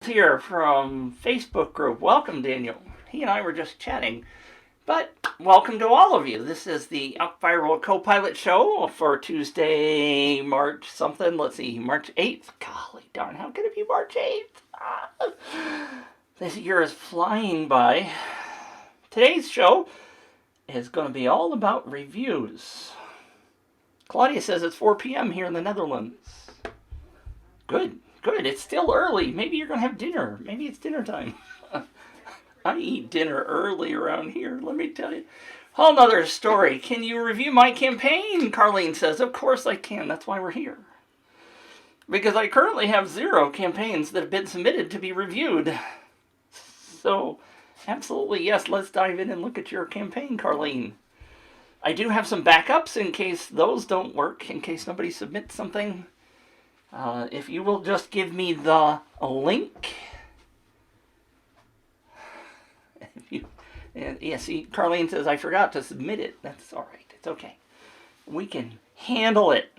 Here from Facebook group. Welcome, Daniel. He and I were just chatting, but welcome to all of you. This is the UpViral Co-Pilot Show for Tuesday, March something. Let's see, March 8th. Golly darn, how could it be March 8th? This year is flying by. Today's show is going to be all about reviews. Claudia says it's 4 p.m. here in the Netherlands. Good. Good, it's still early. Maybe you're going to have dinner. Maybe it's dinner time. I eat dinner early around here, let me tell you. Whole nother story. Can you review my campaign? Carlene says, of course I can. That's why we're here. Because I currently have 0 campaigns that have been submitted to be reviewed. So, absolutely, yes, let's dive in and look at your campaign, Carlene. I do have some backups in case those don't work, in case somebody submits something. If you will just give me the link. Yeah, see, Carlene says, I forgot to submit it. That's all right. It's okay. We can handle it.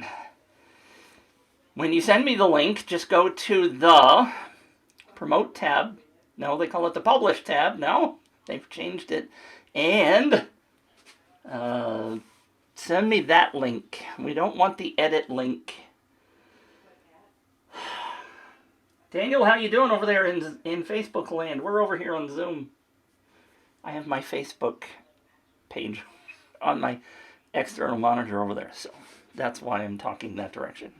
When you send me the link, just go to the Promote tab. No, they call it the Publish tab. No, they've changed it. And send me that link. We don't want the edit link. Daniel, how you doing over there in Facebook land? We're over here on Zoom. I have my Facebook page on my external monitor over there, so that's why I'm talking that direction.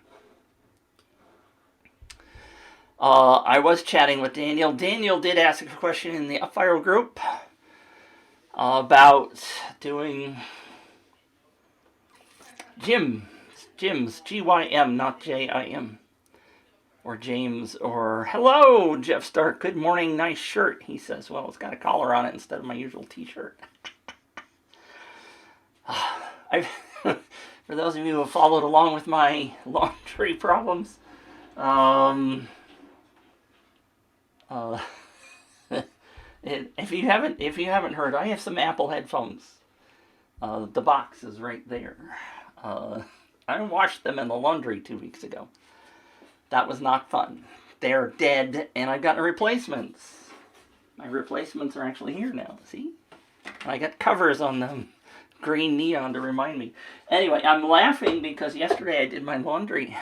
I was chatting with Daniel. Daniel did ask a question in the UpViral group about doing gyms, G-Y-M, not J-I-M. Or James, or hello, Jeff Stark. Good morning, nice shirt. He says, well, it's got a collar on it instead of my usual t-shirt. For those of you who have followed along with my laundry problems, if you haven't heard, I have some Apple headphones. The box is right there. I washed them in the laundry 2 weeks ago. That was not fun. They're dead, and I've gotten replacements. My replacements are actually here now, see? I got covers on them. Green neon to remind me. Anyway, I'm laughing because yesterday I did my laundry.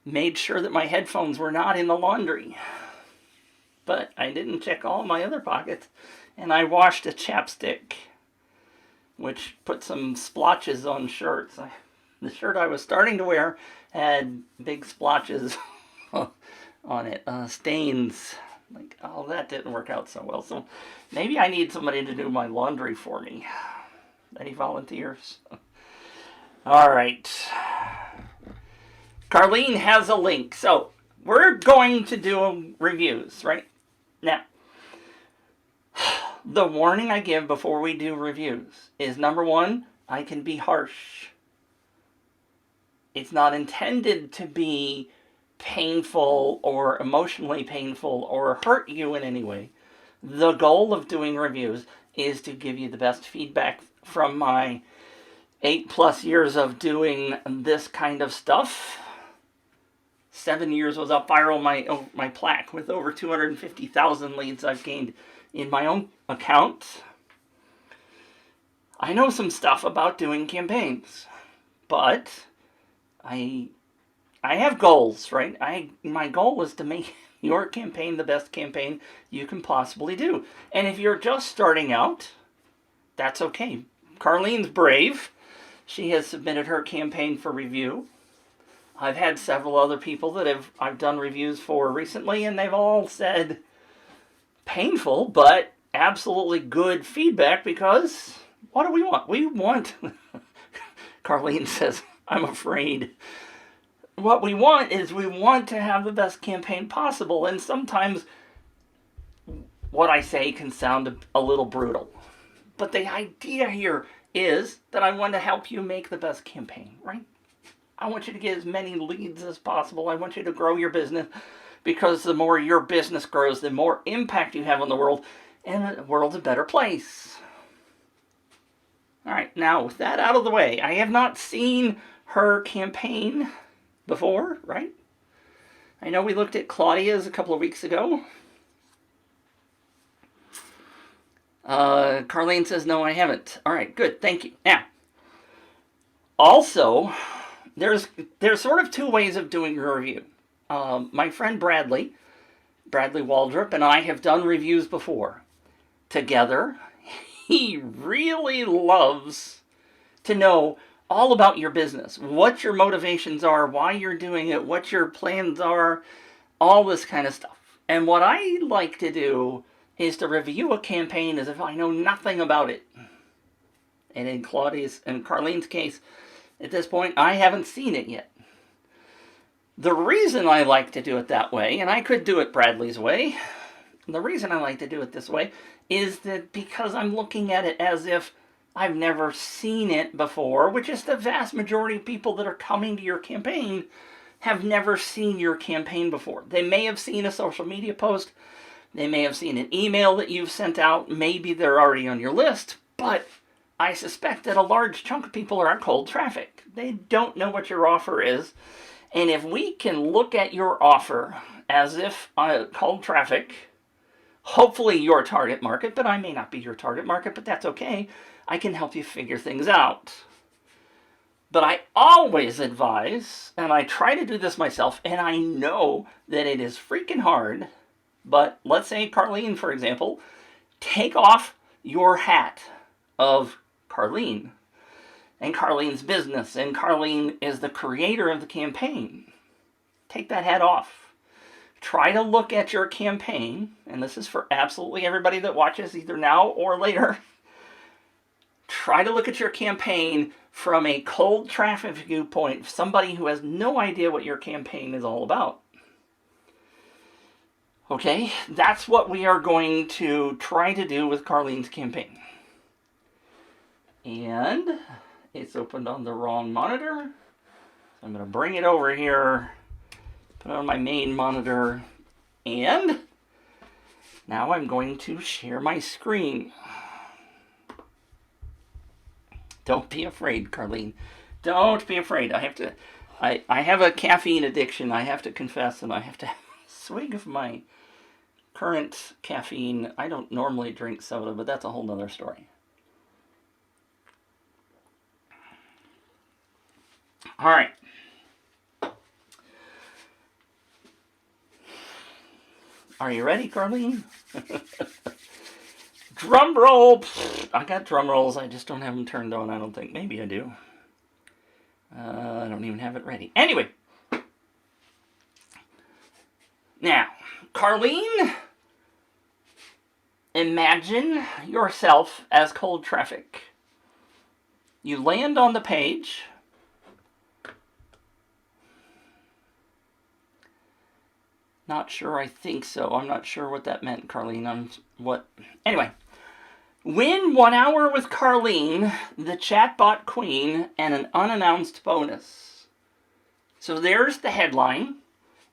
Made sure that my headphones were not in the laundry. But I didn't check all my other pockets, and I washed a chapstick, which put some splotches on shirts. The shirt I was starting to wear had big splotches on it, stains. Like, oh, that didn't work out so well. So maybe I need somebody to do my laundry for me. Any volunteers? All right. Carlene has a link. So we're going to do reviews, right? Now, the warning I give before we do reviews is, number one, I can be harsh. It's not intended to be painful or emotionally painful or hurt you in any way. The goal of doing reviews is to give you the best feedback from my 8+ years of doing this kind of stuff. 7 years was UpViral, my plaque, with over 250,000 leads I've gained in my own account. I know some stuff about doing campaigns, but I have goals, right? My goal is to make your campaign the best campaign you can possibly do. And if you're just starting out, that's okay. Carlene's brave. She has submitted her campaign for review. I've had several other people that I've done reviews for recently, and they've all said painful, but absolutely good feedback, because what do we want? We want, Carlene says, I'm afraid. What we want is we want to have the best campaign possible, and sometimes what I say can sound a little brutal. But the idea here is that I want to help you make the best campaign, right? I want you to get as many leads as possible. I want you to grow your business, because the more your business grows, the more impact you have on the world, and the world's a better place. All right, now with that out of the way, I have not seen her campaign before, right? I know we looked at Claudia's a couple of weeks ago. Carlene says, no, I haven't. All right, good. Thank you. Now, also, there's sort of two ways of doing a review. My friend Bradley Waldrop, and I have done reviews before together. He really loves to know all about your business, what your motivations are, why you're doing it, what your plans are, all this kind of stuff. And what I like to do is to review a campaign as if I know nothing about it. And in Claudia's and Carlene's case, at this point, I haven't seen it yet. The reason I like to do it that way, and I could do it Bradley's way, the reason I like to do it this way is that because I'm looking at it as if I've never seen it before, which is the vast majority of people that are coming to your campaign have never seen your campaign before. They may have seen a social media post, they may have seen an email that you've sent out, maybe they're already on your list, but I suspect that a large chunk of people are cold traffic. They don't know what your offer is, and if we can look at your offer as if cold traffic, hopefully your target market, but I may not be your target market, but that's okay. I can help you figure things out. But I always advise, and I try to do this myself, and I know that it is freaking hard, but let's say Carlene, for example, take off your hat of Carlene and Carlene's business, and Carlene is the creator of the campaign. Take that hat off. Try to look at your campaign, and this is for absolutely everybody that watches either now or later. Try to look at your campaign from a cold traffic viewpoint, somebody who has no idea what your campaign is all about. Okay, that's what we are going to try to do with Carlene's campaign. And it's opened on the wrong monitor. So I'm going to bring it over here, put it on my main monitor, and now I'm going to share my screen. Don't be afraid, Carlene. Don't be afraid. I have a caffeine addiction, I have to confess, and I have to have a swig of my current caffeine. I don't normally drink soda, but that's a whole nother story. All right. Are you ready, Carlene? Drum roll. I got drum rolls. I just don't have them turned on, I don't think. Maybe I do. I don't even have it ready. Anyway. Now, Carlene, imagine yourself as cold traffic. You land on the page. Not sure, I think so. I'm not sure what that meant, Carlene. Anyway. Win 1 hour with Carlene, the Chatbot Queen, and an unannounced bonus. So there's the headline.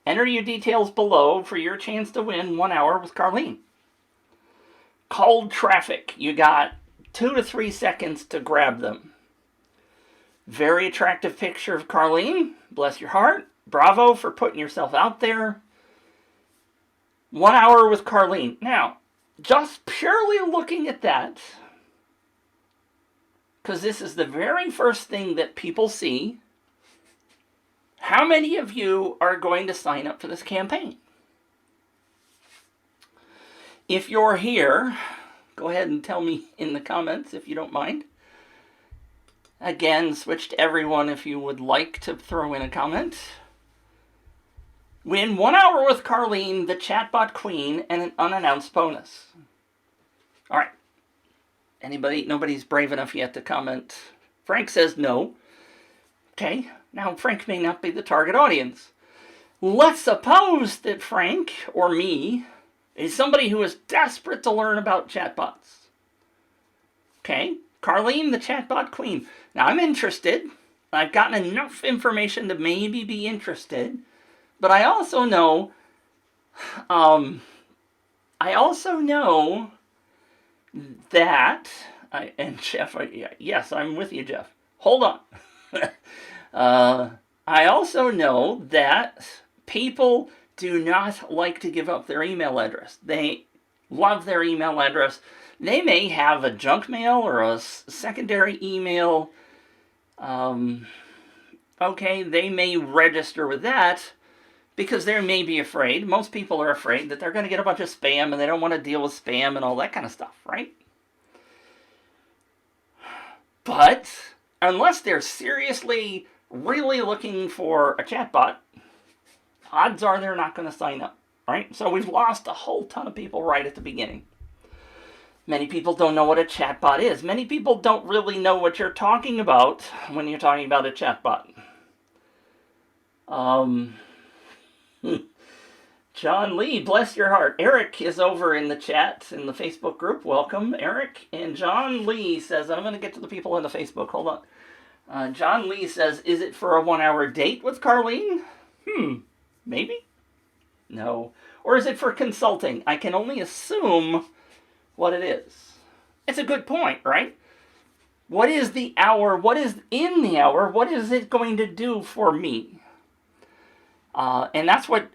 Enter your details below for your chance to win 1 hour with Carlene. Cold traffic. You got 2 to 3 seconds to grab them. Very attractive picture of Carlene. Bless your heart. Bravo for putting yourself out there. 1 hour with Carlene. Now, just purely looking at that, because this is the very first thing that people see, how many of you are going to sign up for this campaign? If you're here, go ahead and tell me in the comments if you don't mind. Again, switch to everyone if you would like to throw in a comment. Win 1 hour with Carlene, the Chatbot Queen, and an unannounced bonus. All right. Nobody's brave enough yet to comment. Frank says no. Okay. Now, Frank may not be the target audience. Let's suppose that Frank, or me, is somebody who is desperate to learn about chatbots. Okay. Carlene, the Chatbot Queen. Now, I'm interested. I've gotten enough information to maybe be interested. But I also know that, and Jeff, yes, I'm with you, Jeff. Hold on. I also know that People do not like to give up their email address. They love their email address. They may have a junk mail or a secondary email. Okay, they may register with that because they may be afraid. Most people are afraid that they're going to get a bunch of spam and they don't want to deal with spam and all that kind of stuff, right? But unless they're seriously, really looking for a chatbot, odds are they're not going to sign up, right? So we've lost a whole ton of people right at the beginning. Many people don't know what a chatbot is. Many people don't really know what you're talking about when you're talking about a chatbot. John Lee, bless your heart. Eric is over in the chat in the Facebook group. Welcome, Eric. And John Lee says, I'm going to get to the people in the Facebook. Hold on. John Lee says, is it for a 1-hour date with Carlene? Maybe? No. Or is it for consulting? I can only assume what it is. It's a good point, right? What is the hour? What is in the hour? What is it going to do for me? And that's what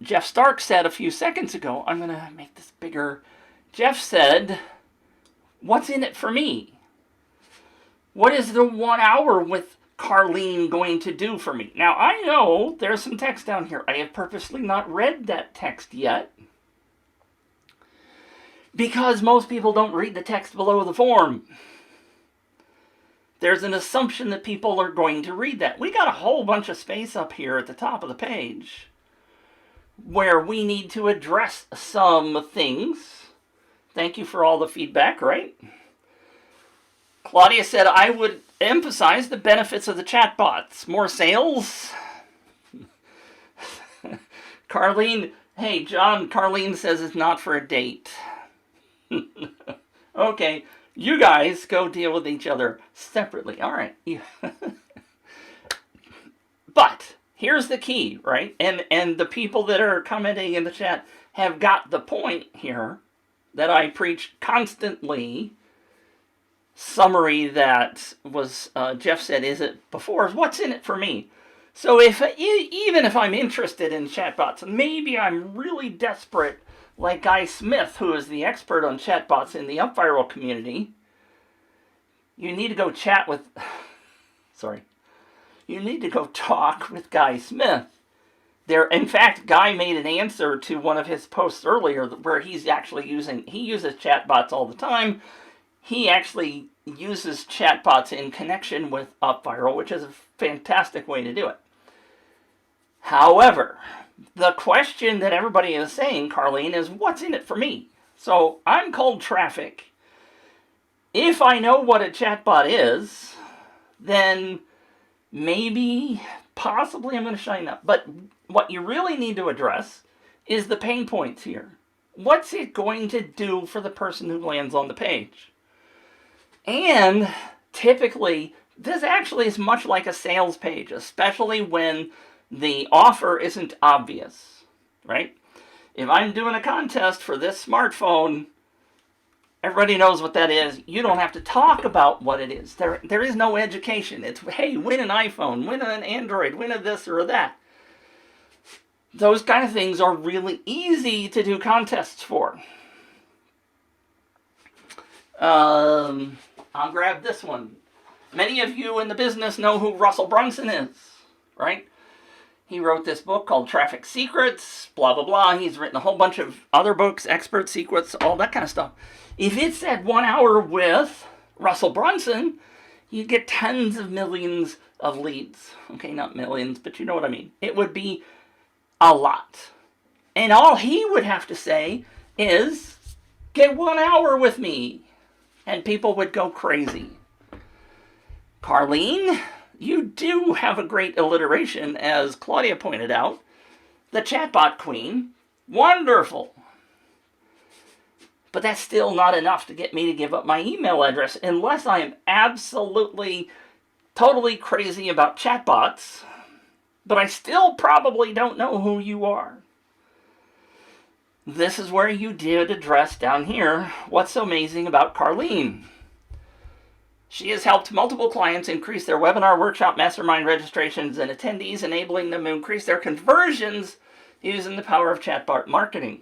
Jeff Stark said a few seconds ago. I'm going to make this bigger. Jeff said, what's in it for me? What is the 1 hour with Carlene going to do for me? Now, I know there's some text down here. I have purposely not read that text yet, because most people don't read the text below the form. There's an assumption that people are going to read that. We got a whole bunch of space up here at the top of the page where we need to address some things. Thank you for all the feedback, right? Claudia said, I would emphasize the benefits of the chatbots. More sales. Carlene, hey, John, Carlene says it's not for a date. Okay, you guys go deal with each other separately. All right. But here's the key, right? And the people that are commenting in the chat have got the point here that I preach constantly. Summary that was Jeff said, is it before? What's in it for me? So even if I'm interested in chatbots, maybe I'm really desperate, like Guy Smith, who is the expert on chatbots in the UpViral community, you need to go chat with, you need to go talk with Guy Smith. In fact, Guy made an answer to one of his posts earlier where he uses chatbots all the time. He actually uses chatbots in connection with UpViral, which is a fantastic way to do it. However, the question that everybody is saying, Carlene, is what's in it for me? So I'm cold traffic. If I know what a chatbot is, then maybe, possibly I'm going to shine up. But what you really need to address is the pain points here. What's it going to do for the person who lands on the page? And typically, this actually is much like a sales page, especially when the offer isn't obvious, right? If I'm doing a contest for this smartphone, everybody knows what that is. You don't have to talk about what it is. There is no education. It's, hey, win an iPhone, win an Android, win a this or a that. Those kind of things are really easy to do contests for. I'll grab this one. Many of you in the business know who Russell Brunson is, right? He wrote this book called Traffic Secrets, blah, blah, blah. He's written a whole bunch of other books, Expert Secrets, all that kind of stuff. If it said 1 hour with Russell Brunson, you'd get tens of millions of leads. Okay, not millions, but you know what I mean. It would be a lot. And all he would have to say is, get 1 hour with me. And people would go crazy. Carlene, you do have a great alliteration, as Claudia pointed out. The chatbot queen. Wonderful. But that's still not enough to get me to give up my email address unless I am absolutely, totally crazy about chatbots. But I still probably don't know who you are. This is where you did address down here what's so amazing about Carlene. She has helped multiple clients increase their webinar, workshop, mastermind registrations, and attendees, enabling them to increase their conversions using the power of chatbot marketing.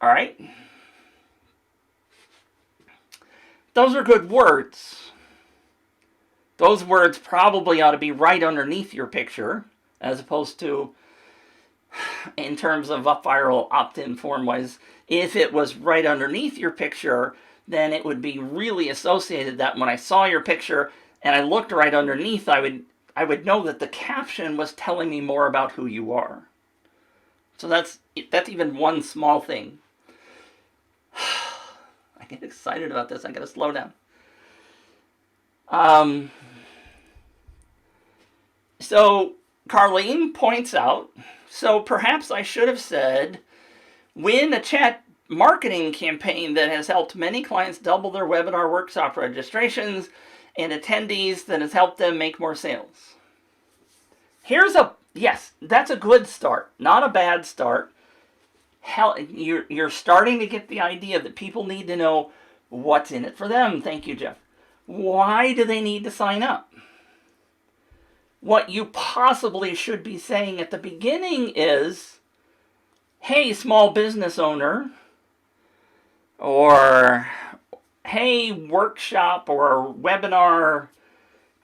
All right? Those are good words. Those words probably ought to be right underneath your picture, as opposed to, in terms of UpViral opt-in form-wise, if it was right underneath your picture, then it would be really associated that when I saw your picture and I looked right underneath, I would know that the caption was telling me more about who you are. So that's even one small thing. I get excited about this. I gotta slow down. So Carlene points out, so perhaps I should have said, win a chat marketing campaign that has helped many clients double their webinar workshop registrations and attendees that has helped them make more sales. Yes, that's a good start, not a bad start. Hell, you're starting to get the idea that people need to know what's in it for them. Thank you, Jeff. Why do they need to sign up? What you possibly should be saying at the beginning is, hey, small business owner, or hey, workshop or webinar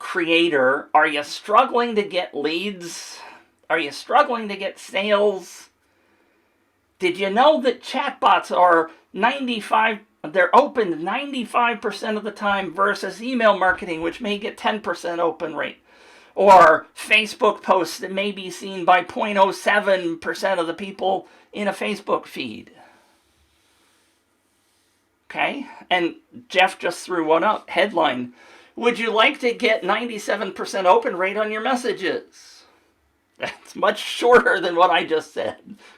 creator, are you struggling to get leads? Are you struggling to get sales? Did you know that chatbots are they're opened 95% of the time versus email marketing, which may get 10% open rate? Or Facebook posts that may be seen by 0.07% of the people in a Facebook feed. Okay, and Jeff just threw one up. Headline, would you like to get 97% open rate on your messages? That's much shorter than what I just said,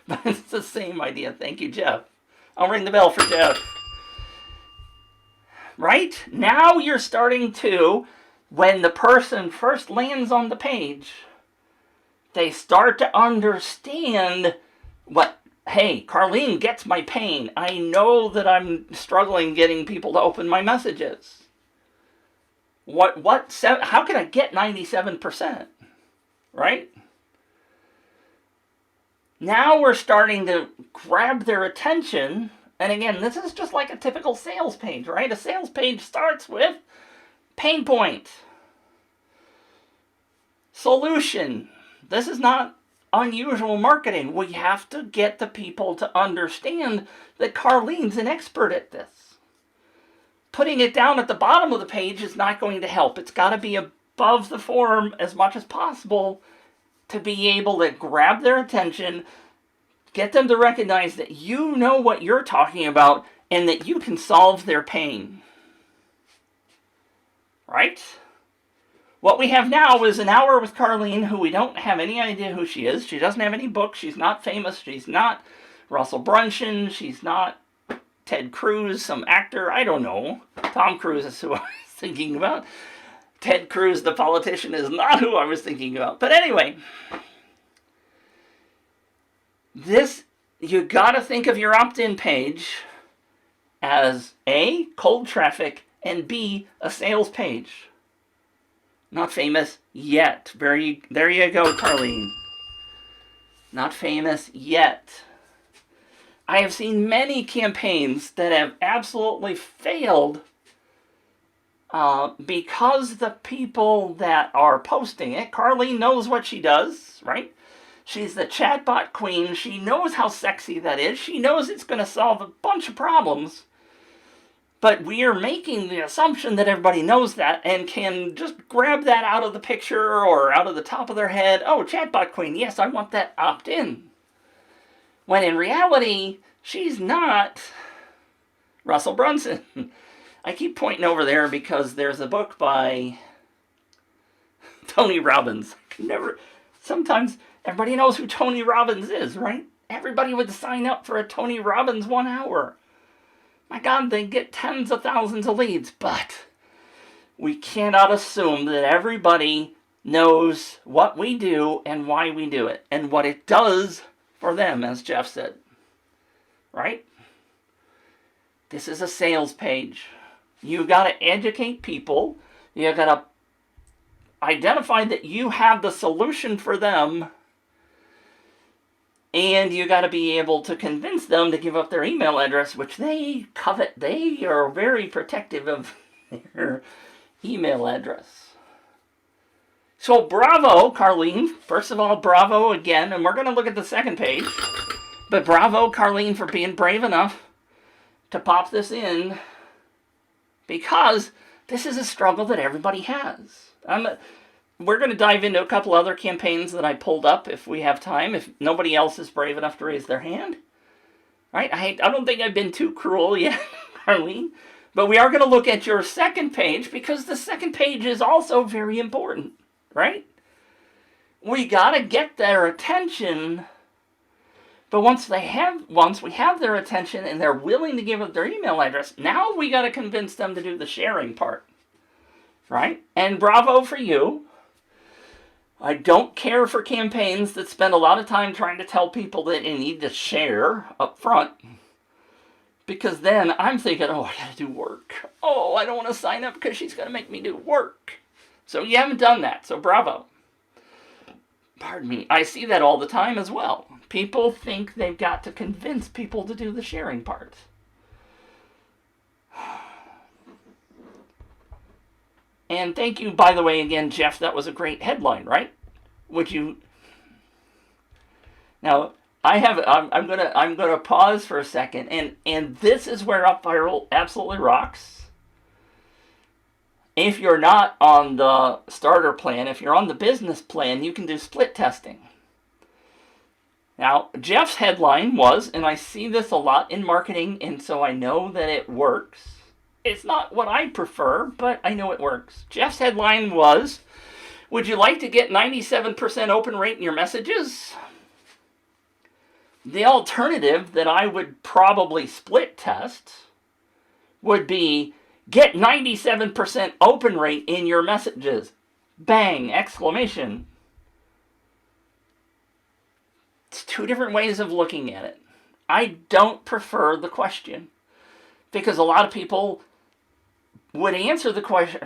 but it's the same idea. Thank you, Jeff. I'll ring the bell for Jeff. Right? Now you're starting to, when the person first lands on the page, they start to understand what, hey, Carlene gets my pain. I know that I'm struggling getting people to open my messages. How can I get 97%? Right? Now we're starting to grab their attention. And again, this is just like a typical sales page, right? A sales page starts with pain point, solution. This is not unusual marketing. We have to get the people to understand that Carlene's an expert at this. Putting it down at the bottom of the page is not going to help. It's got to be above the form as much as possible to be able to grab their attention, get them to recognize that you know what you're talking about and that you can solve their pain. Right? What we have now is an hour with Carlene, who we don't have any idea who she is. She doesn't have any books. She's not famous. She's not Russell Brunson. She's not Ted Cruz, some actor. I don't know. Tom Cruise is who I was thinking about. Ted Cruz, the politician, is not who I was thinking about. But anyway, you gotta think of your opt-in page as A, cold traffic, and B, a sales page. Not famous yet. There you go, Carlene. Not famous yet. I have seen many campaigns that have absolutely failed because the people that are posting it, Carlene knows what she does, right? She's the chatbot queen. She knows how sexy that is. She knows it's going to solve a bunch of problems. But we are making the assumption that everybody knows that and can just grab that out of the picture or out of the top of their head. Oh, chatbot queen, yes, I want that opt-in. When in reality, she's not Russell Brunson. I keep pointing over there because there's a book by Tony Robbins. Sometimes everybody knows who Tony Robbins is, right? Everybody would sign up for a Tony Robbins 1 hour. My God, they get tens of thousands of leads, but we cannot assume that everybody knows what we do and why we do it and what it does for them, as Jeff said. Right? This is a sales page. You got to educate people. You got to identify that you have the solution for them. And you got to be able to convince them to give up their email address, which they covet. They are very protective of their email address. So bravo, Carlene. First of all, bravo again. And we're going to look at the second page. But bravo, Carlene, for being brave enough to pop this in. Because this is a struggle that everybody has. We're going to dive into a couple other campaigns that I pulled up if we have time, if nobody else is brave enough to raise their hand. Right? I don't think I've been too cruel yet, Arlene. But we are going to look at your second page because the second page is also very important. Right? We got to get their attention. But once we have their attention and they're willing to give up their email address, now we got to convince them to do the sharing part. Right? And bravo for you. I don't care for campaigns that spend a lot of time trying to tell people that they need to share up front. Because then I'm thinking, oh, I gotta do work. Oh, I don't want to sign up because she's going to make me do work. So you haven't done that, so bravo. Pardon me. I see that all the time as well. People think they've got to convince people to do the sharing part. And thank you, by the way, again, Jeff. That was a great headline, right? Would you? Now, I'm gonna pause for a second, and this is where UpViral absolutely rocks. If you're not on the starter plan, if you're on the business plan, you can do split testing. Now, Jeff's headline was, and I see this a lot in marketing, and so I know that it works. It's not what I prefer, but I know it works. Jeff's headline was, would you like to get 97% open rate in your messages? The alternative that I would probably split test would be, get 97% open rate in your messages. Bang! Exclamation. It's two different ways of looking at it. I don't prefer the question. Because a lot of people would answer the question.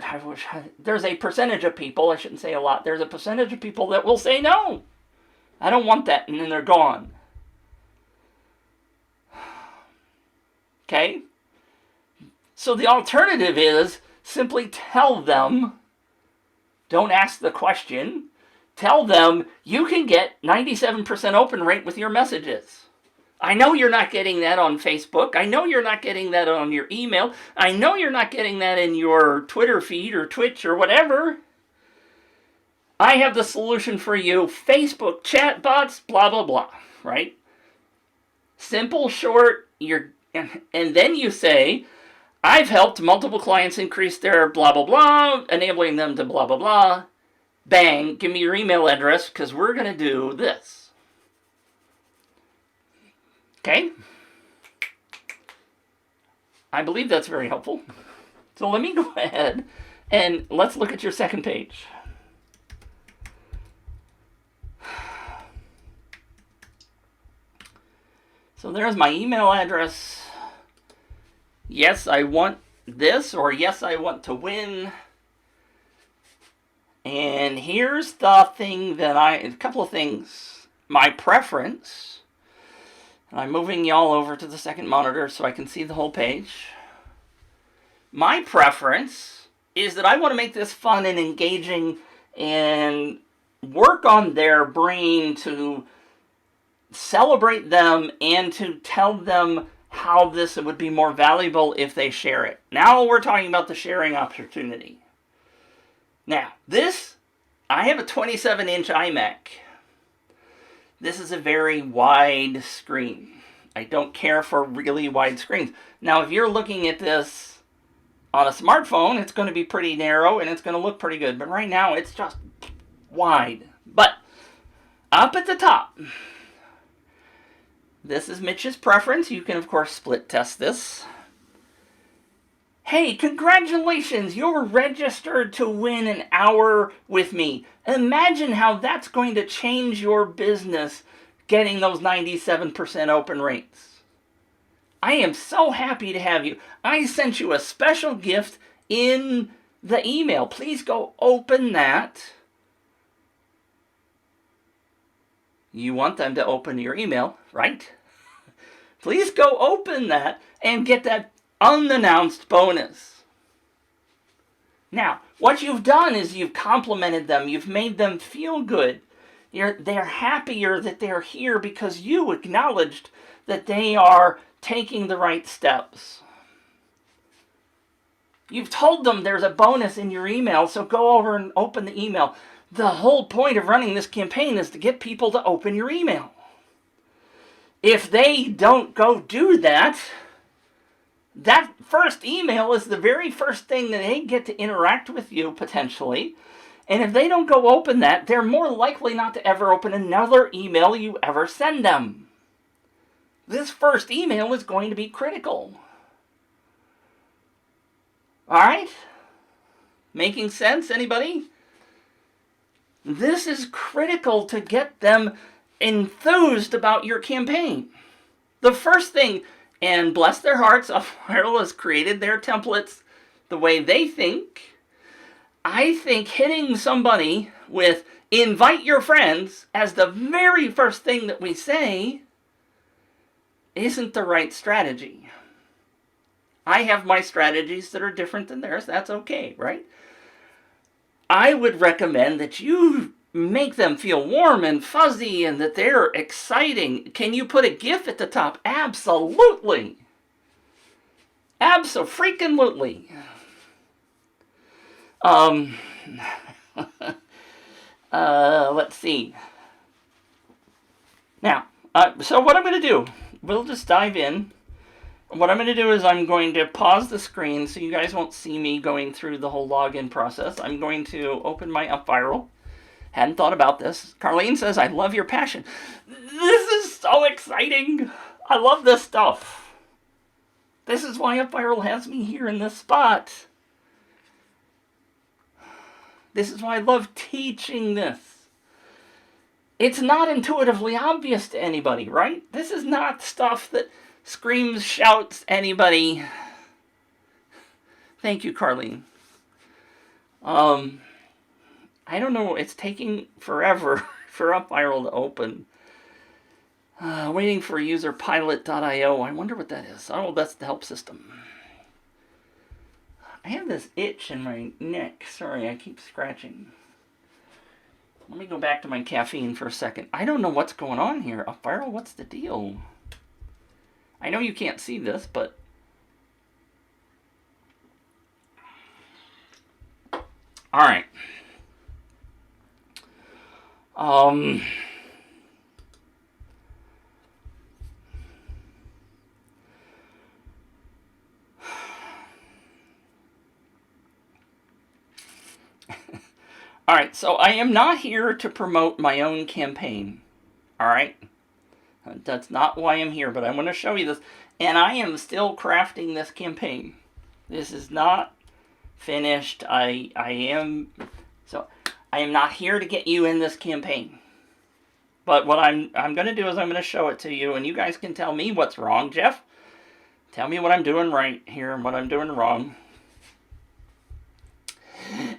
There's a percentage of people, I shouldn't say a lot, there's a percentage of people that will say no. I don't want that, and then they're gone. Okay? So the alternative is simply tell them, don't ask the question, tell them you can get 97% open rate with your messages. I know you're not getting that on Facebook. I know you're not getting that on your email. I know you're not getting that in your Twitter feed or Twitch or whatever. I have the solution for you. Facebook, chatbots, blah, blah, blah. Right? Simple, short, and then you say, I've helped multiple clients increase their blah, blah, blah, enabling them to blah, blah, blah. Bang, give me your email address because we're going to do this. Okay? I believe that's very helpful. So let me go ahead and let's look at your second page. So there's my email address. Yes, I want this, or yes, I want to win. And here's the thing that a couple of things. My preference. I'm moving y'all over to the second monitor so I can see the whole page. My preference is that I want to make this fun and engaging and work on their brain to celebrate them and to tell them how this would be more valuable if they share it. Now we're talking about the sharing opportunity. Now, I have a 27-inch iMac. This is a very wide screen. I don't care for really wide screens. Now, if you're looking at this on a smartphone, it's going to be pretty narrow and it's going to look pretty good. But right now, it's just wide. But up at the top, this is Mitch's preference. You can, of course, split test this. Hey, congratulations, you're registered to win an hour with me. Imagine how that's going to change your business getting those 97% open rates. I am so happy to have you. I sent you a special gift in the email. Please go open that. You want them to open your email, right? Please go open that and get that unannounced bonus. Now, what you've done is you've complimented them. You've made them feel good. They're happier that they're here because you acknowledged that they are taking the right steps. You've told them there's a bonus in your email, so go over and open the email. The whole point of running this campaign is to get people to open your email. If they don't go do that, that first email is the very first thing that they get to interact with you, potentially. And if they don't go open that, they're more likely not to ever open another email you ever send them. This first email is going to be critical. All right? Making sense, anybody? This is critical to get them enthused about your campaign. The first thing, and bless their hearts, UpViral has created their templates the way they think. I think hitting somebody with invite your friends as the very first thing that we say isn't the right strategy. I have my strategies that are different than theirs. That's okay, right? I would recommend that you make them feel warm and fuzzy and that they're exciting. Can you put a GIF at the top? Absolutely. Abso-freaking-lutely. Let's see. Now, so what I'm going to do, we'll just dive in. What I'm going to do is I'm going to pause the screen so you guys won't see me going through the whole login process. I'm going to open my UpViral. Hadn't thought about this. Carlene says, I love your passion. This is so exciting. I love this stuff. This is why UpViral has me here in this spot. This is why I love teaching this. It's not intuitively obvious to anybody, right? This is not stuff that screams, shouts, anybody. Thank you, Carlene. I don't know. It's taking forever for UpViral to open. Waiting for userpilot.io. I wonder what that is. Oh, that's the help system. I have this itch in my neck. Sorry, I keep scratching. Let me go back to my caffeine for a second. I don't know what's going on here. UpViral, what's the deal? I know you can't see this, but... Alright. Alright, so I am not here to promote my own campaign. Alright? That's not why I'm here, but I want to show you this. And I am still crafting this campaign. This is not finished. I am not here to get you in this campaign. But what I'm going to do is I'm going to show it to you, and you guys can tell me what's wrong. Jeff, tell me what I'm doing right here and what I'm doing wrong.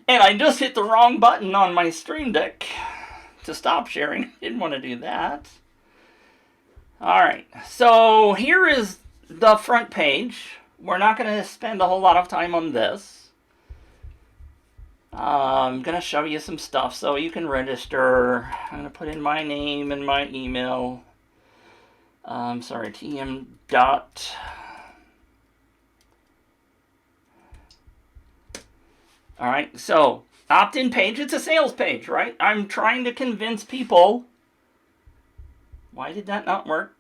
And I just hit the wrong button on my Stream Deck to stop sharing. Didn't want to do that. Alright, so here is the front page. We're not going to spend a whole lot of time on this. I'm going to show you some stuff so you can register. I'm going to put in my name and my email. TM dot. Alright, so opt-in page, it's a sales page, right? I'm trying to convince people. Why did that not work?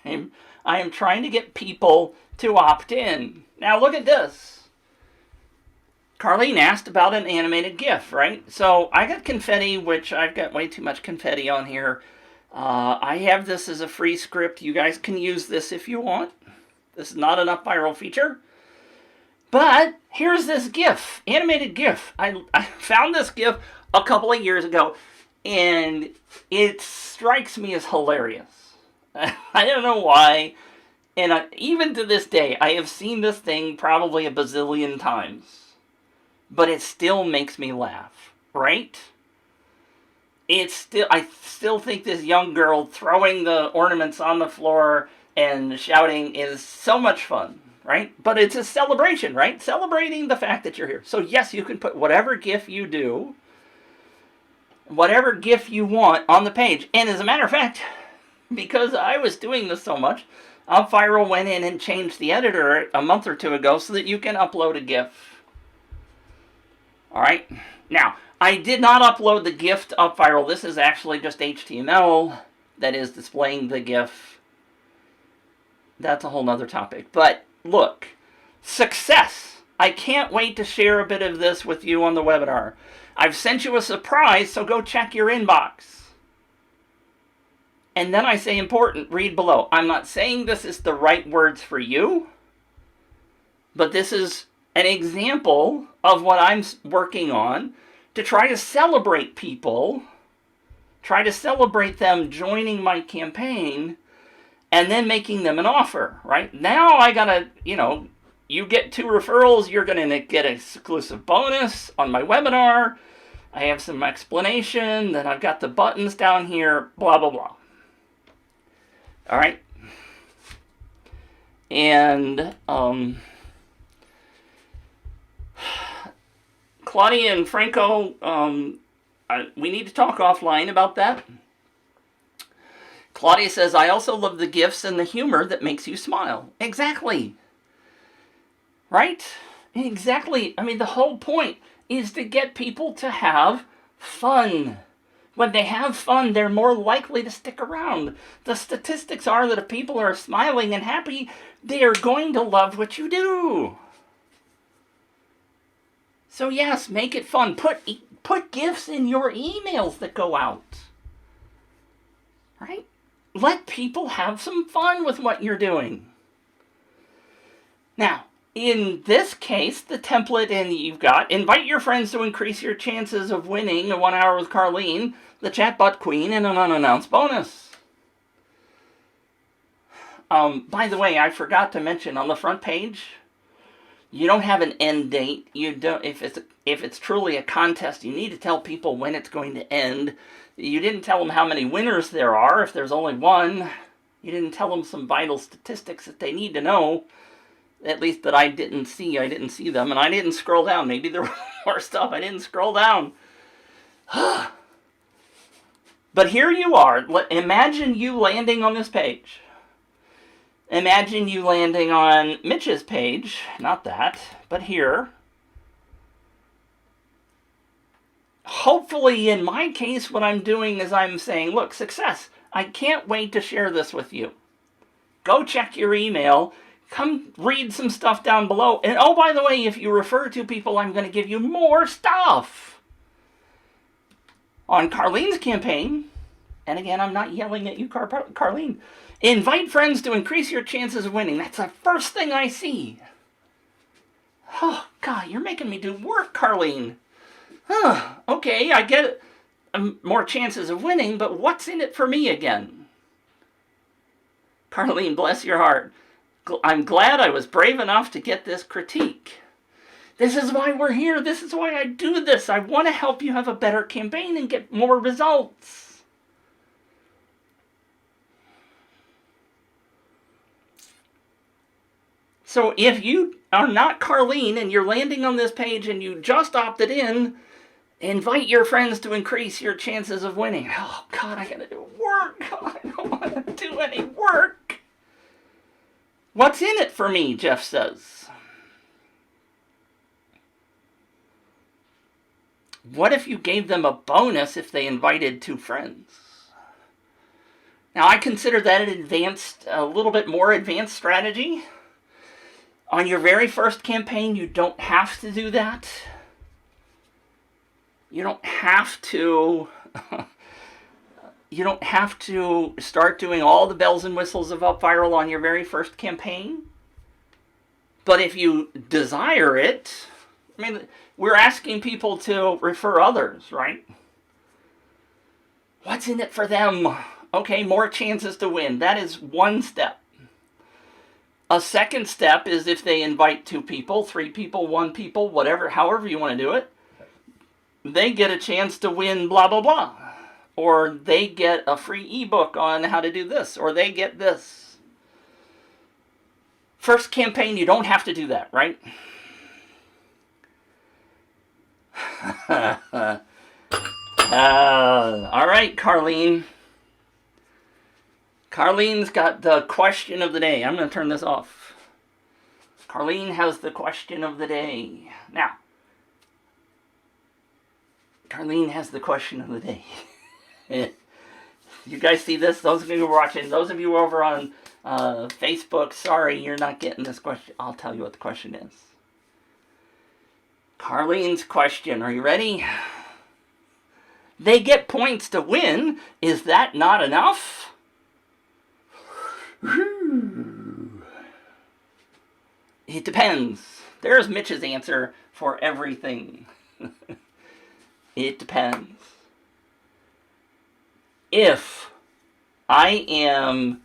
I am trying to get people to opt in. Now look at this. Carlene asked about an animated GIF, right? So I got confetti, which I've got way too much confetti on here. I have this as a free script. You guys can use this if you want. This is not an UpViral feature. But here's this GIF, animated GIF. I found this GIF a couple of years ago, and it strikes me as hilarious. I don't know why. And even to this day, I have seen this thing probably a bazillion times. But it still makes me laugh, right? I still think this young girl throwing the ornaments on the floor and shouting is so much fun, right? But it's a celebration, right? Celebrating the fact that you're here. So yes, you can put whatever GIF you do, whatever GIF you want on the page. And as a matter of fact, because I was doing this so much, UpViral went in and changed the editor a month or two ago so that you can upload a GIF. All right. Now, I did not upload the GIF to UpViral. This is actually just HTML that is displaying the GIF. That's a whole nother topic. But look, success. I can't wait to share a bit of this with you on the webinar. I've sent you a surprise, so go check your inbox. And then I say important, read below. I'm not saying this is the right words for you, but this is an example of what I'm working on to try to celebrate people, try to celebrate them joining my campaign, and then making them an offer, right? Now I gotta, you get 2 referrals, you're gonna get an exclusive bonus on my webinar. I have some explanation, then I've got the buttons down here, blah, blah, blah. All right? And, Claudia and Franco, we need to talk offline about that. Claudia says, I also love the gifts and the humor that makes you smile. Exactly. Right? Exactly. I mean, the whole point is to get people to have fun. When they have fun, they're more likely to stick around. The statistics are that if people are smiling and happy, they are going to love what you do. So yes, make it fun. Put gifts in your emails that go out. Right? Let people have some fun with what you're doing. Now, in this case, the template you've got, invite your friends to increase your chances of winning a 1 hour with Carlene, the Chatbot Queen, and an unannounced bonus. By the way, I forgot to mention on the front page, you don't have an end date. You don't. If it's truly a contest, you need to tell people when it's going to end. You didn't tell them how many winners there are. If there's only one, you didn't tell them some vital statistics that they need to know. At least that I didn't see. I didn't see them, and I didn't scroll down. Maybe there was more stuff. I didn't scroll down. But here you are. Imagine you landing on this page. Imagine you landing on Mitch's page. Not that, but here. Hopefully, in my case, what I'm doing is I'm saying, look, success. I can't wait to share this with you. Go check your email. Come read some stuff down below. And oh, by the way, if you refer to people, I'm going to give you more stuff. On Carlene's campaign, and again, I'm not yelling at you, Carlene. Invite friends to increase your chances of winning. That's the first thing I see. Oh, God, you're making me do work, Carlene. Okay, I get more chances of winning, but what's in it for me again? Carlene, bless your heart. I'm glad I was brave enough to get this critique. This is why we're here. This is why I do this. I want to help you have a better campaign and get more results. So if you are not Carlene and you're landing on this page and you just opted in, invite your friends to increase your chances of winning. Oh, God, I gotta do work. I don't want to do any work. What's in it for me, Jeff says. What if you gave them a bonus if they invited 2 friends? Now, I consider that a little bit more advanced strategy. On your very first campaign, you don't have to do that. You don't have to start doing all the bells and whistles of UpViral on your very first campaign. But if you desire it, I mean, we're asking people to refer others, right? What's in it for them? Okay, more chances to win. That is one step. A second step is if they invite 2 people, 3 people, 1 people, whatever, however you want to do it, they get a chance to win blah, blah, blah. Or they get a free ebook on how to do this, or they get this. First campaign, you don't have to do that, right? All right, Carlene. Carlene's got the question of the day. I'm going to turn this off. Carlene has the question of the day. Now, Carlene has the question of the day. You guys see this? Those of you who are watching, those of you over on Facebook, sorry, you're not getting this question. I'll tell you what the question is. Carlene's question. Are you ready? They get points to win. Is that not enough? It depends. There's Mitch's answer for everything. It depends. If I am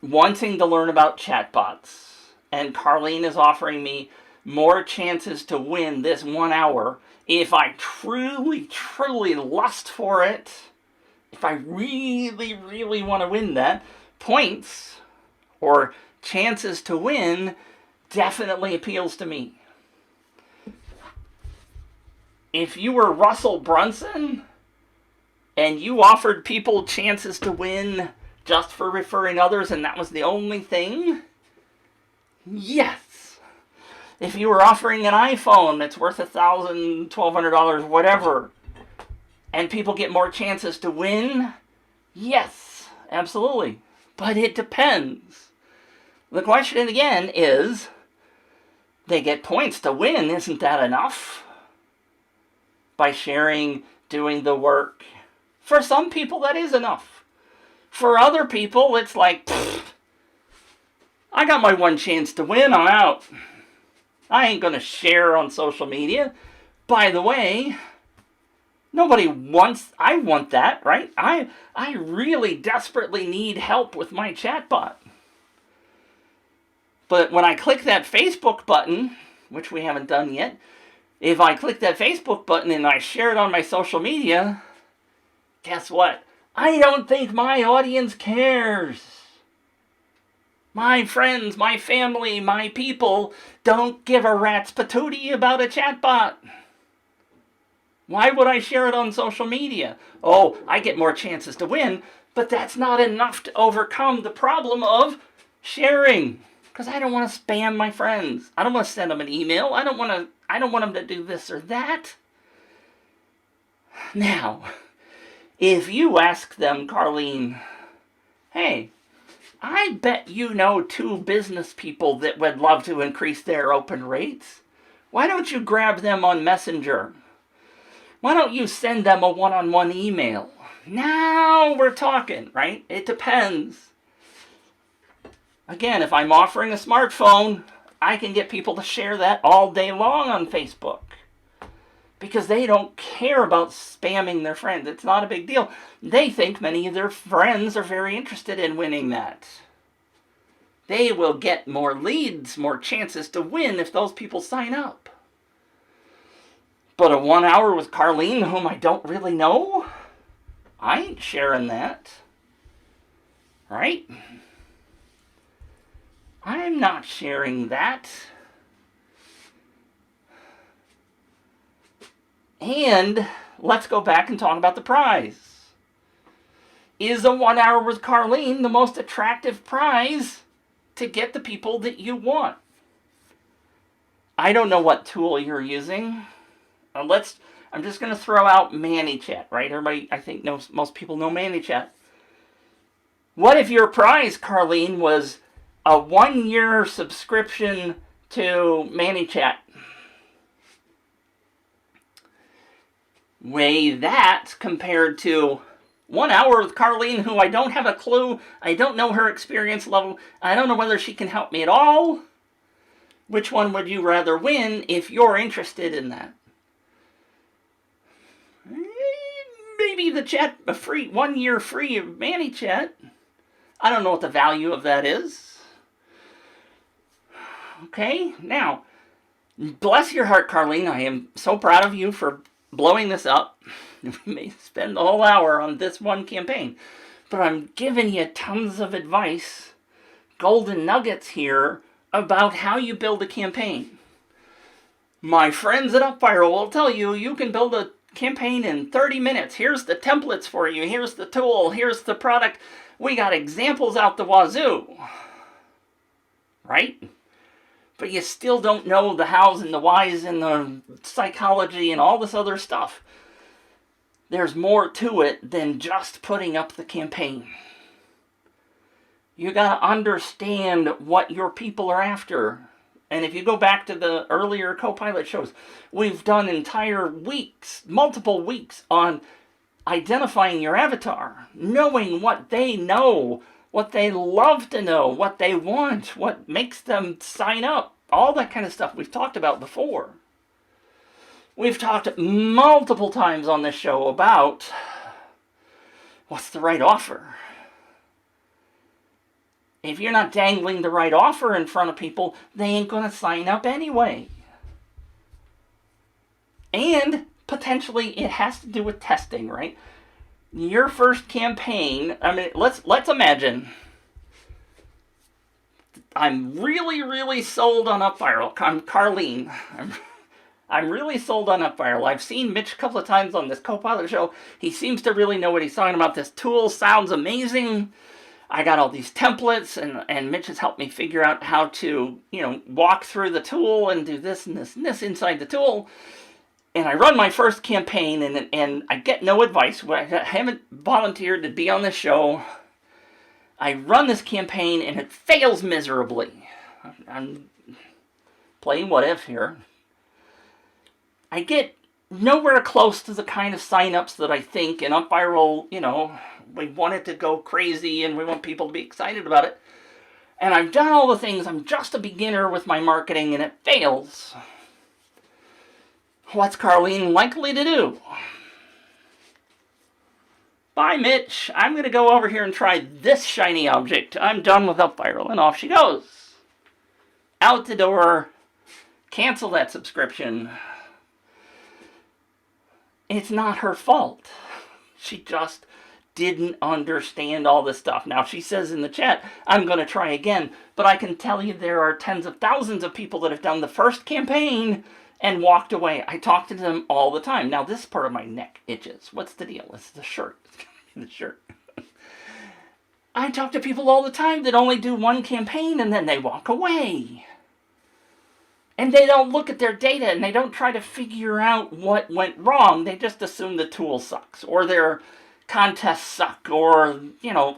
wanting to learn about chatbots and Carlene is offering me more chances to win this 1 hour, if I truly, truly lust for it, if I really, really want to win that, points or chances to win definitely appeals to me. If you were Russell Brunson and you offered people chances to win just for referring others and that was the only thing, yes. If you were offering an iPhone that's worth $1,000, $1,200, whatever, and people get more chances to win, yes, absolutely. But it depends. The question again is, they get points to win, isn't that enough? By sharing, doing the work. For some people, that is enough. For other people, it's like, I got my one chance to win, I'm out. I ain't going to share on social media. By the way, nobody wants, I want that, right? I really desperately need help with my chatbot. But when I click that Facebook button, which we haven't done yet, if I click that Facebook button and I share it on my social media, guess what? I don't think my audience cares. My friends, my family, my people don't give a rat's patootie about a chatbot. Why would I share it on social media? Oh, I get more chances to win, but that's not enough to overcome the problem of sharing. Because I don't want to spam my friends. I don't want to send them an email. I don't want them to do this or that. Now, if you ask them, Carlene, hey, I bet you know 2 business people that would love to increase their open rates. Why don't you grab them on Messenger? Why don't you send them a one-on-one email? Now we're talking, right? It depends. Again, if I'm offering a smartphone, I can get people to share that all day long on Facebook. Because they don't care about spamming their friends. It's not a big deal. They think many of their friends are very interested in winning that. They will get more leads, more chances to win if those people sign up. But a 1 hour with Carlene, whom I don't really know, I ain't sharing that. Right? I'm not sharing that. And let's go back and talk about the prize. Is a 1 hour with Carlene the most attractive prize to get the people that you want? I don't know what tool you're using. I'm just going to throw out ManyChat, right? Everybody, I think, most people know ManyChat. What if your prize, Carlene, was a 1-year subscription to ManyChat? Weigh that compared to 1 hour with Carlene, who I don't have a clue. I don't know her experience level. I don't know whether she can help me at all. Which one would you rather win if you're interested in that? Maybe the free 1 year free of ManyChat. I don't know what the value of that is. Okay? Now, bless your heart, Carlene. I am so proud of you for blowing this up. We may spend the whole hour on this one campaign, but I'm giving you tons of advice, golden nuggets here about how you build a campaign. My friends at UpViral will tell you you can build a campaign in 30 minutes. Here's the templates for you. Here's the tool. Here's the product. We got examples out the wazoo. Right? But you still don't know the hows and the whys and the psychology and all this other stuff. There's more to it than just putting up the campaign. You got to understand what your people are after. And if you go back to the earlier co-pilot shows, we've done entire weeks, multiple weeks on identifying your avatar, knowing what they know, what they love to know, what they want, what makes them sign up, all that kind of stuff we've talked about before. We've talked multiple times on this show about what's the right offer. If you're not dangling the right offer in front of people, they ain't going to sign up anyway. And potentially it has to do with testing, right? Your first campaign, I mean, let's imagine I'm really sold on UpViral. I'm Carlene. I'm really sold on UpViral. I've seen Mitch a couple of times on this co-pilot show. He seems to really know what he's talking about. This tool sounds amazing. I got all these templates, and Mitch has helped me figure out how to, walk through the tool and do this and this and this inside the tool. And I run my first campaign, and I get no advice. I haven't volunteered to be on this show. I run this campaign, and it fails miserably. I'm playing what if here. I get nowhere close to the kind of signups that I think, and UpViral, we want it to go crazy, and we want people to be excited about it. And I've done all the things. I'm just a beginner with my marketing, and it fails. What's Carlene likely to do? Bye, Mitch. I'm going to go over here and try this shiny object. I'm done with UpViral, and off she goes. Out the door. Cancel that subscription. It's not her fault. She just didn't understand all this stuff. Now, she says in the chat, I'm going to try again. But I can tell you there are tens of thousands of people that have done the first campaign and walked away. I talk to them all the time. Now, this part of my neck itches. What's the deal? It's the shirt. The shirt. I talk to people all the time that only do one campaign and then they walk away. And they don't look at their data and they don't try to figure out what went wrong. They just assume the tool sucks or their contests suck or,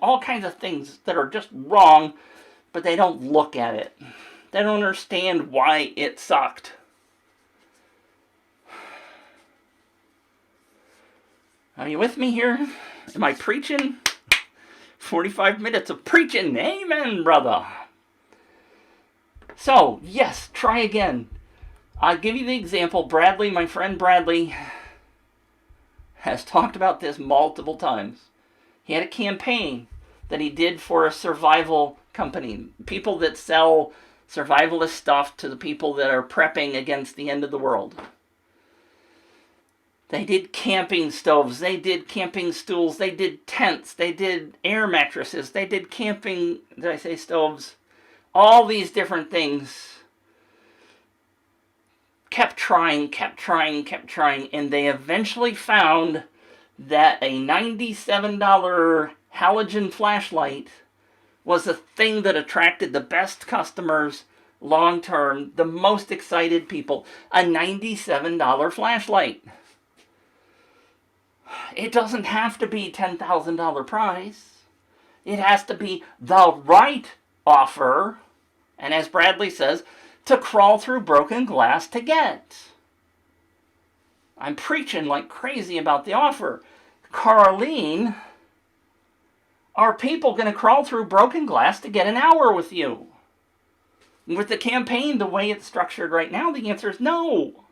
all kinds of things that are just wrong, but they don't look at it. They don't understand why it sucked. Are you with me here? Am I preaching? 45 minutes of preaching. Amen, brother. So, yes, try again. I'll give you the example. Bradley, my friend Bradley, has talked about this multiple times. He had a campaign that he did for a survival company. People that sell survivalist stuff to the people that are prepping against the end of the world. They did camping stoves, they did camping stools, they did tents, they did air mattresses, they did camping, did I say stoves? All these different things. Kept trying, and they eventually found that a $97 halogen flashlight was the thing that attracted the best customers long term, the most excited people. A $97 flashlight. It doesn't have to be $10,000 prize. It has to be the right offer, and as Bradley says, to crawl through broken glass to get. I'm preaching like crazy about the offer. Carlene, are people going to crawl through broken glass to get an hour with you? With the campaign the way it's structured right now, the answer is no.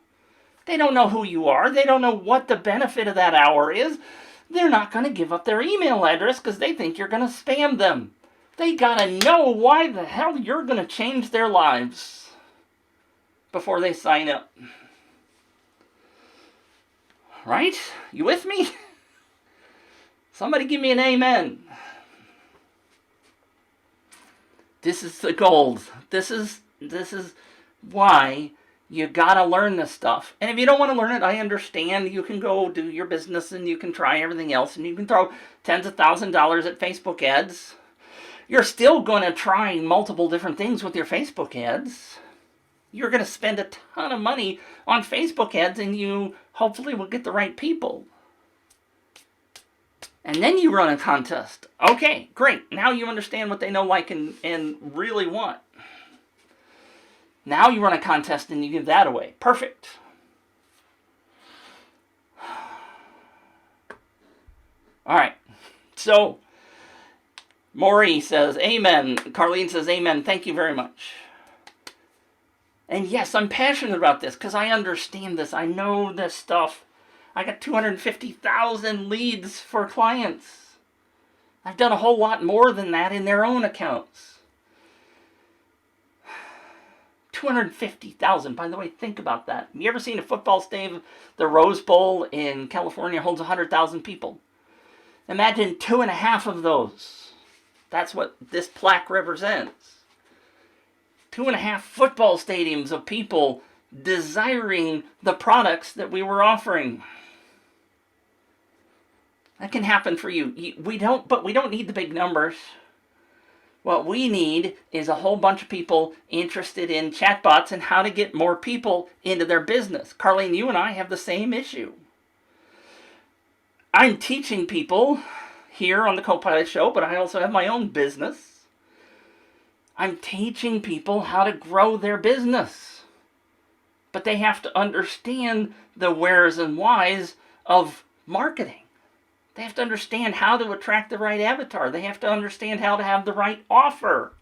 They don't know who you are. They don't know what the benefit of that hour is. They're not going to give up their email address because they think you're going to spam them. They got to know why the hell you're going to change their lives. before they sign up. Right? You with me? Somebody give me an amen. This is the gold. This is why you gotta learn this stuff. And if you don't want to learn it, I understand. You can go do your business and you can try everything else and you can throw tens of thousands of dollars at Facebook ads. You're still going to try multiple different things with your Facebook ads. You're going to spend a ton of money on Facebook ads and you hopefully will get the right people. And then you run a contest. Okay, great. Now you understand what they know, like, and really want. Now you run a contest and you give that away. Perfect. All right. So, Maury says, amen. Carlene says, amen. Thank you very much. And yes, I'm passionate about this because I understand this. I know this stuff. I got 250,000 leads for clients. I've done a whole lot more than that in their own accounts. 250,000. By the way, think about that. You ever seen a football stadium? The Rose Bowl in California holds 100,000 people. Imagine 2.5 of those. That's what this plaque represents. 2.5 football stadiums of people desiring the products that we were offering. That can happen for you. We don't need the big numbers. What we need is a whole bunch of people interested in chatbots and how to get more people into their business. Carlene, you and I have the same issue. I'm teaching people here on the Copilot Show, but I also have my own business. I'm teaching people how to grow their business. But they have to understand the wheres and whys of marketing. They have to understand how to attract the right avatar. They have to understand how to have the right offer.